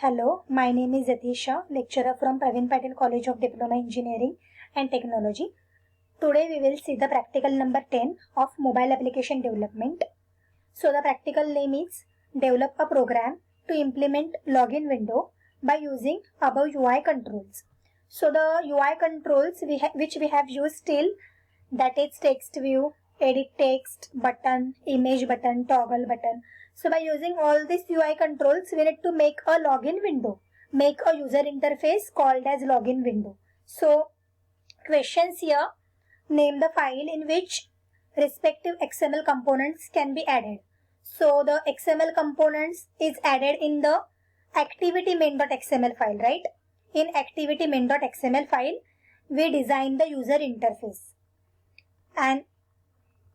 Hello, my name is Yatisha, lecturer from Praveen Patel College of Diploma Engineering and Technology. Today we will see the practical number 10 of mobile application development. So the practical name is develop a program to implement login window by using above UI controls. So the UI controls which we have used till, that is text view, edit text, button, image button, toggle button. So by using all these UI controls, we need to make a login window, make a user interface called as login window. So questions here, name the file in which respective XML components can be added. So the XML components is added in the activity main.xml file, right? In activity main.xml file, we design the user interface. And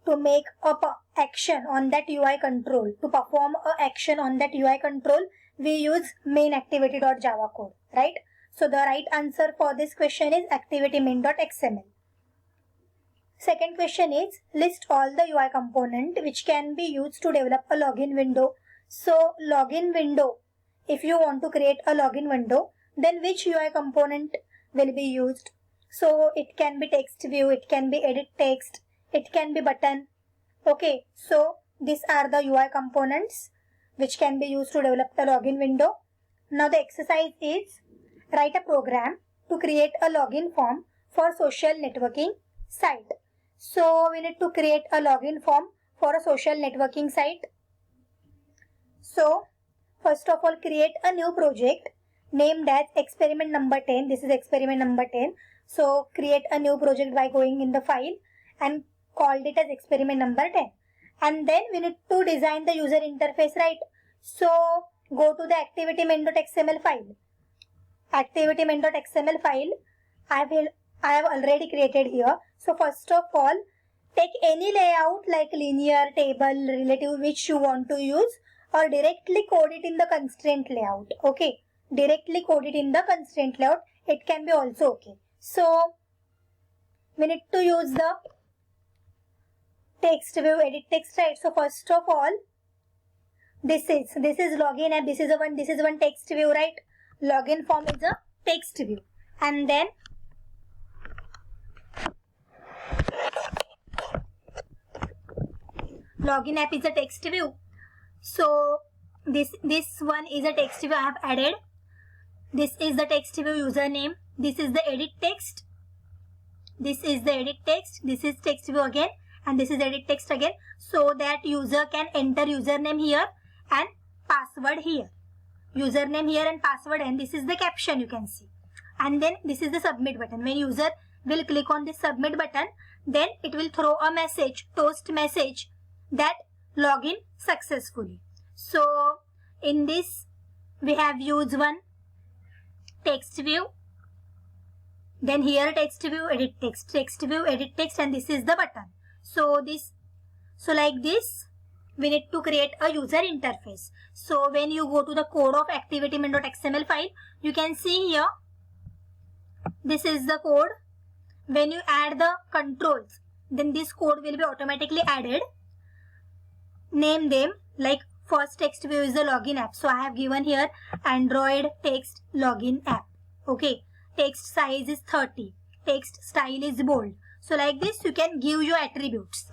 to make a action on that UI control, to perform a action on that UI control, we use main activity.java code, right? So the right answer for this question is activity main.xml. Second question is list all the UI component which can be used to develop a login window. So login window, if you want to create a login window, then which UI component will be used? So it can be text view, it can be edit text, it can be button. Okay, so these are the UI components which can be used to develop the login window. Now the exercise is write a program to create a login form for social networking site. So we need to create a login form for a social networking site. So first of all, create a new project named as experiment number 10. This is experiment number 10. So create a new project by going in the file and called it as experiment number 10. And then we need to design the user interface, right? So go to the activity main.xml file. Activity main.xml file I have already created here. So first of all, take any layout like linear, table, relative which you want to use, or directly code it in the constraint layout. Okay, directly code it in the constraint layout. It can be also okay. So we need to use the text view, edit text, right? So first of all, this is login app. This is one text view, right? Login form is a text view, and then login app is a text view. So this one is a text view I have added. This is the text view username. This is the edit text. This is the edit text. This is text view again, and this is edit text again, so that user can enter username here and password here. Username here and password, and this is the caption you can see. And then this is the submit button. When user will click on this submit button, then it will throw a message, toast message, that login successfully. So in this we have used one text view, then here text view, edit text, text view, edit text, and this is the button. So like this we need to create a user interface. So when you go to the code of activity main.xml file, you can see here, this is the code. When you add the controls, then this code will be automatically added. Name them, like first text view is the login app. So I have given here Android text login app. Okay, text size is 30. Text style is bold. So like this you can give your attributes.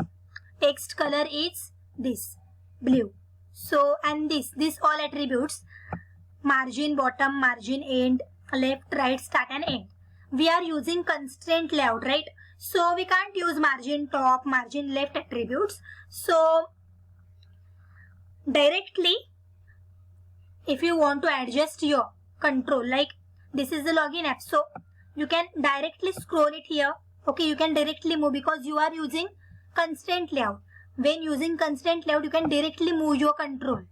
Text color is this, blue. So and this all attributes, margin bottom, margin end, left, right, start and end. We are using constraint layout, right? So we can't use margin top, margin left attributes. So directly, if you want to adjust your control, like this is the login app, so you can directly scroll it here. Okay, you can directly move because you are using constraint layout. When using constraint layout, you can directly move your control.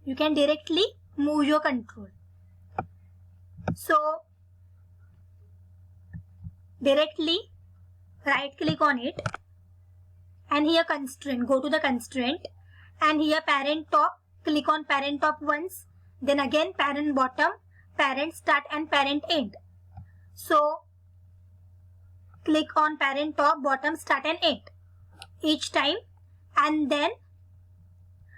You can directly move your control. So directly right click on it, and here constraint, go to the constraint, and here parent top, click on parent top once, then again parent bottom, parent start and parent end. So click on parent top, bottom, start and end each time, and then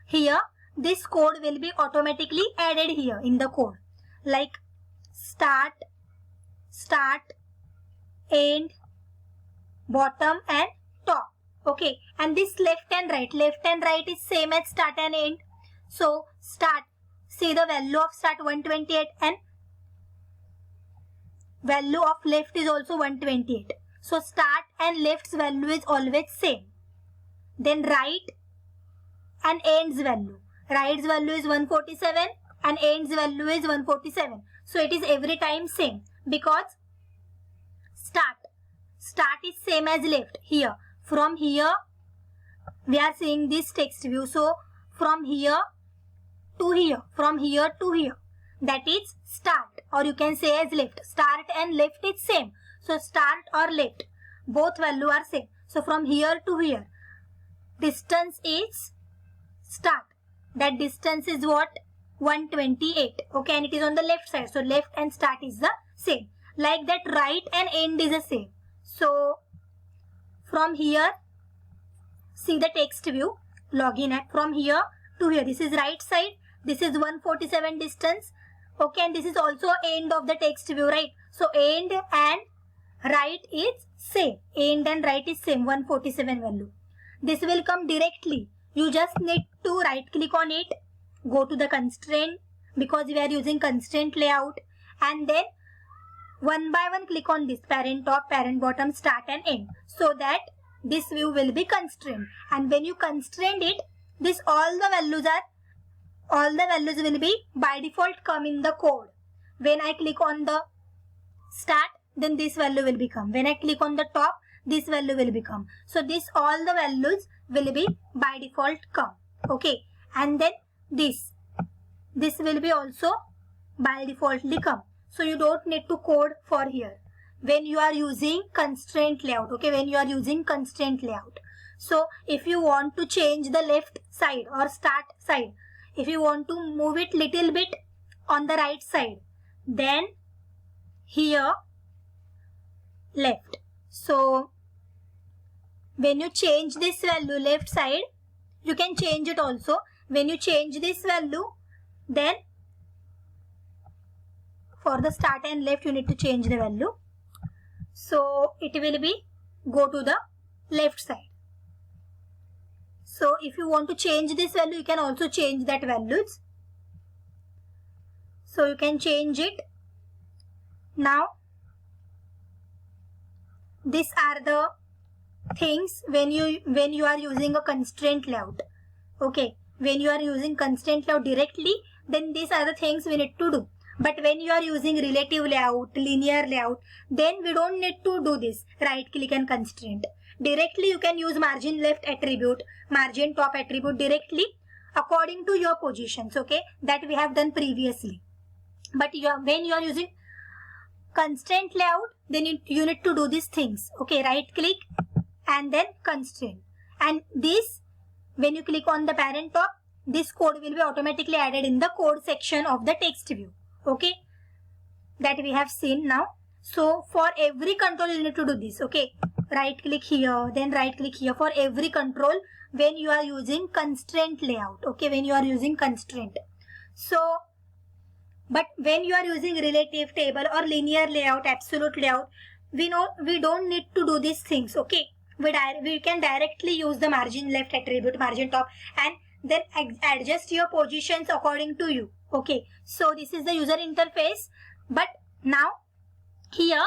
here this code will be automatically added here in the code. like start, end, bottom and top. Okay, and this left and right is same as start and end. So start, see the value of start 128 and value of left is also 128. So start and left's value is always same. Then right and end's value. Right's value is 147 and end's value is 147. So it is every time same because start is same as left. Here, from here we are seeing this text view. So from here to here, from here to here, that is start, or you can say as left. Start and left is same. So start or left, both value are same. So from here to here, distance is start. That distance is what? 128. Okay, and it is on the left side. So left and start is the same. Like that, right and end is the same. So from here, see the text view, login at from here to here. This is right side. This is 147 distance. Okay, and this is also end of the text view, right? So end and right is same. End and right is same, 147 value. This will come directly. You just need to right click on it, go to the constraint because we are using constraint layout, and then one by one click on this parent top, parent bottom, start and end, so that this view will be constrained. And when you constrain it, this all the values will be by default come in the code. When I click on the start, then this value will become. When I click on the top, this value will become. So this all the values will be by default come. Okay, and then this will be also by defaultly come. So you don't need to code for here when you are using constraint layout. Okay, when you are using constraint layout. So if you want to change the left side or start side, if you want to move it little bit on the right side, then here left. So when you change this value left side, you can change it also. When you change this value, then for the start and left you need to change the value. So it will be go to the left side. So if you want to change this value, you can also change that values. So you can change it. Now these are the things when you are using a constraint layout. Okay, when you are using constraint layout directly, then these are the things we need to do. But when you are using relative layout, linear layout, then we don't need to do this right click and constraint. Directly you can use margin left attribute, margin top attribute directly according to your positions. Okay, that we have done previously. But when you are using constraint layout, then you need to do these things. Okay, right click and then constraint. And this, when you click on the parent top, this code will be automatically added in the code section of the text view. Okay, that we have seen now. So for every control you need to do this. Okay, right click here, then right click here for every control when you are using constraint layout. Okay, when you are using constraint. So but when you are using relative table or linear layout, absolute layout, we don't need to do these things. Okay, we can directly use the margin left attribute, margin top, and then adjust your positions according to you. Okay, so this is the user interface. But now here,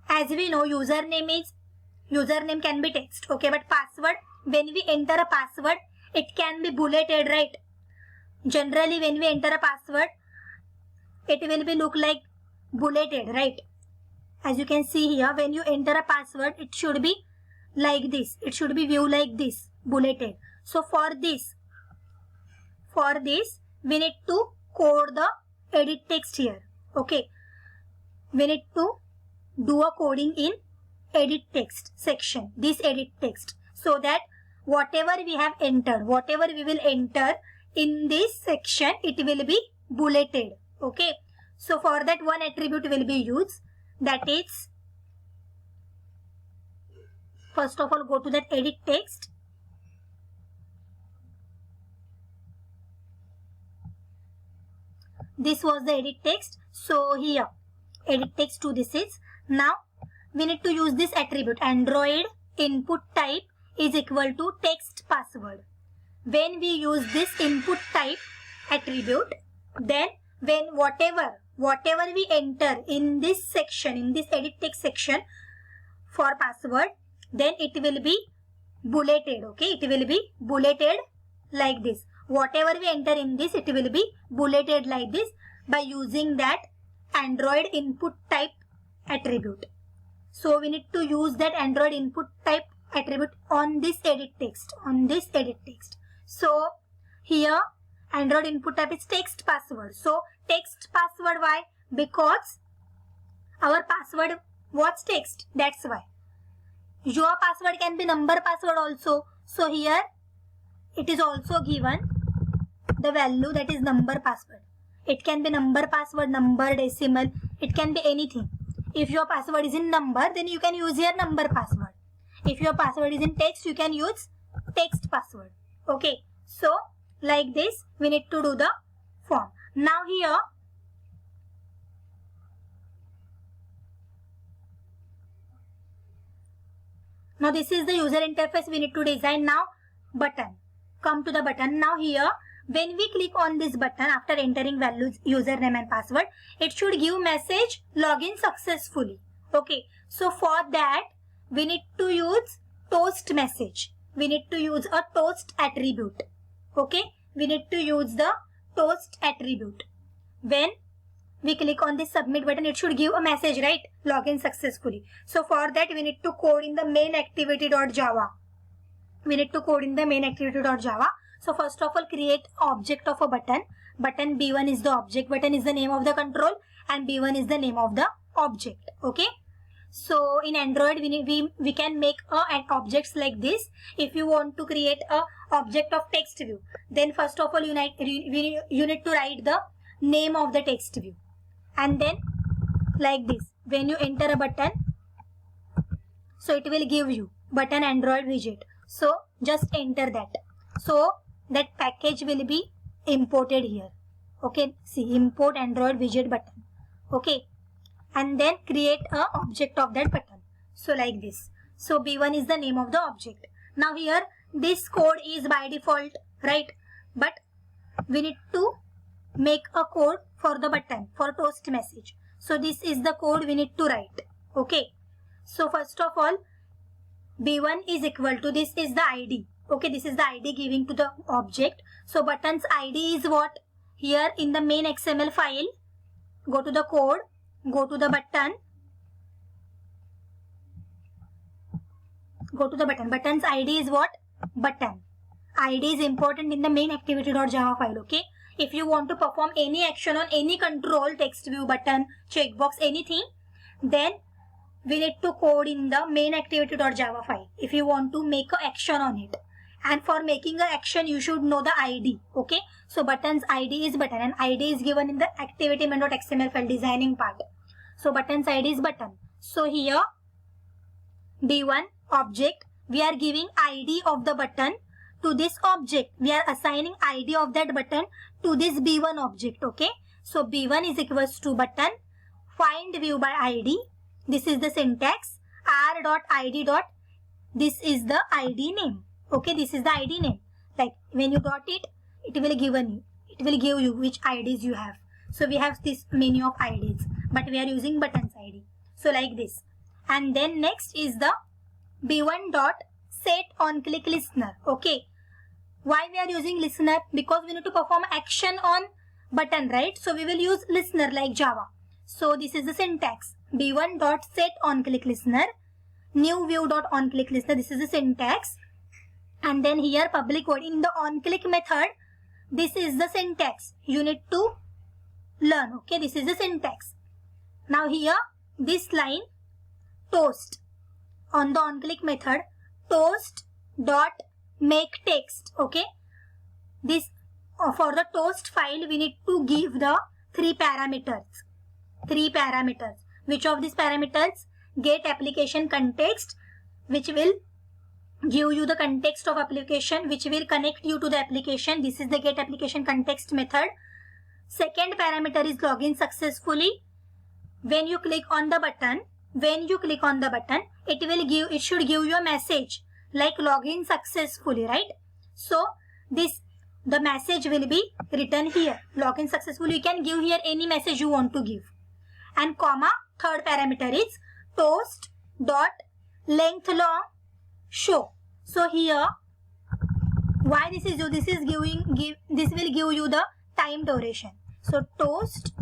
as we know, username can be text. Okay, but password, when we enter a password, it can be bulleted, right? Generally when we enter a password, it will be look like bulleted, right? As you can see here, when you enter a password, it should be like this. It should be view like this, bulleted. So for this, we need to code the edit text here. Okay, we need to do a coding in edit text section, this edit text, so that whatever we have entered, whatever we will enter in this section, it will be bulleted. Okay, so for that one attribute will be used, that is, first of all go to that edit text. this was the edit text. So here edit text to this is. Now we need to use this attribute Android input type is equal to text password. When we use this input type attribute, then when whatever we enter in this section, in this edit text section for password, then it will be bulleted. Okay, it will be bulleted like this. Whatever we enter in this, it will be bulleted like this by using that Android input type attribute. So we need to use that Android input type attribute on this edit text, So here Android input type is text password. So text password, why? Because our password was text, that's why. Your password can be number password also. So here it is also given the value that is number password. It can be number password, number, decimal, it can be anything. If your password is in number, then you can use your number password. If your password is in text, you can use text password. Okay, so like this we need to do the form. Now here this is the user interface we need to design. Now button, come to the button. Now here when we click on this button after entering values, username and password, it should give message login successfully. Okay, so for that we need to use toast message. We need to use a toast attribute. Okay, we need to use the toast attribute. When we click on this submit button, it should give a message, right? Login successfully. So for that we need to code in the main activity.java. So first of all, create object of a button. Button B1 is the object. Button is the name of the control and B1 is the name of the object. Okay. So in Android we can make objects like this. If you want to create a object of text view, then first of all you need to write the name of the text view, and then like this when you enter a button, so it will give you button Android widget. So just enter that. So that package will be imported here. Okay, see, import Android widget button. Okay, and then create a object of that button. So like this. So B1 is the name of the object. Now here this code is by default, right? But we need to make a code for the button, for toast message. So this is the code we need to write. Okay, so first of all B1 is equal to, this is the ID. Okay, this is the ID giving to the object. So button's ID is what? Here in the main XML file, go to the code, go to the button, button's ID is what? Button. ID is important in the main activity.java file. Okay, if you want to perform any action on any control, text view, button, checkbox, anything, then we need to code in the main activity.java file if you want to make an action on it. And for making an action you should know the ID. Okay, so button's ID is button and ID is given in the activity.xml file designing part. So button's ID is button. So here B1 object, we are giving ID of the button to this object. We are assigning ID of that button to this B1 object. Okay, so B1 is equals to button find view by ID. This is the syntax r.id. This is the ID name. Okay, this is the ID name. Like when you got it, it will give you which IDs you have. So we have this many of IDs, but we are using button's ID. So like this. And then next is the B1 dot set on click listener. Okay, why we are using listener? Because we need to perform action on button, right? So we will use listener like Java. So this is the syntax. B1 dot set on click listener, new view dot on click listener. This is the syntax. And then here public void in the on click method. This is the syntax you need to learn. Okay, this is the syntax. Now here this line toast on the on click method, toast dot make text. Okay, this for the toast file we need to give the three parameters. Which of these parameters? Get application context, which will give you the context of application, which will connect you to the application. This is the get application context method. Second parameter is login successfully. When you click on the button, it should give you a message like login successfully, right? So the message will be written here, login successfully. You can give here any message you want to give. And comma, third parameter is toast dot length long show. So here, why this is this will give you the time duration. So toast,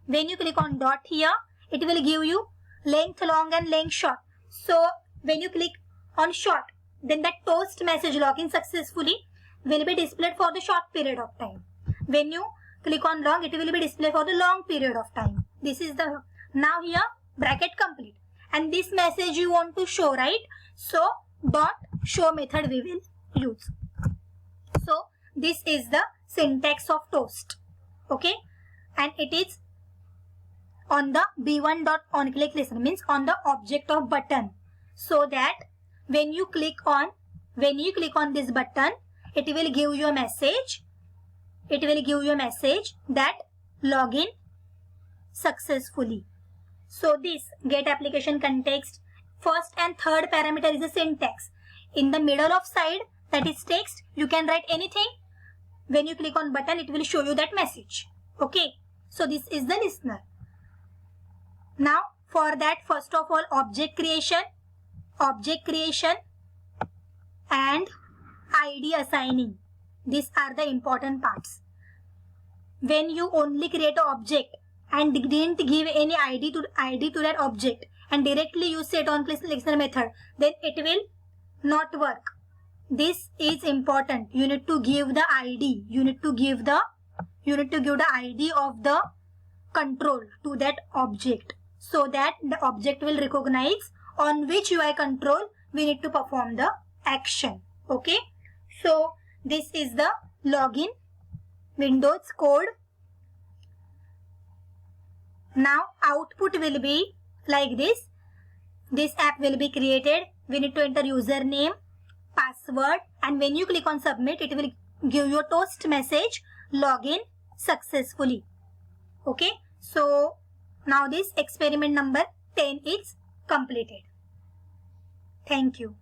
when you click on dot here, it will give you length long and length short. So when you click on short, then that toast message login successfully will be displayed for the short period of time. When you click on long, it will be displayed for the long period of time. This is the, now here bracket complete. And this message you want to show, right? So dot show method we will use. So this is the syntax of toast. Okay. And it is on the b1 dot on click listen, means on the object of button. So that when you click on this button, it will give you a message. It will give you a message that login successfully. So this get application context, first and third parameter is the syntax. In the middle of side, that is text, you can write anything. When you click on button, it will show you that message. Okay. So this is the listener. Now for that, first of all, object creation and ID assigning. These are the important parts. When you only create an object and didn't give any ID to that object and directly you set on listener method, then it will not work. This is important. You need to give the ID. You need to give the ID of the control to that object, so that the object will recognize on which UI control we need to perform the action. Okay. So this is the login Windows code. Now output will be like this. This app will be created. We need to enter username, password, and when you click on submit, it will give you a toast message, login successfully. Okay. So now this experiment number 10 is completed. Thank you.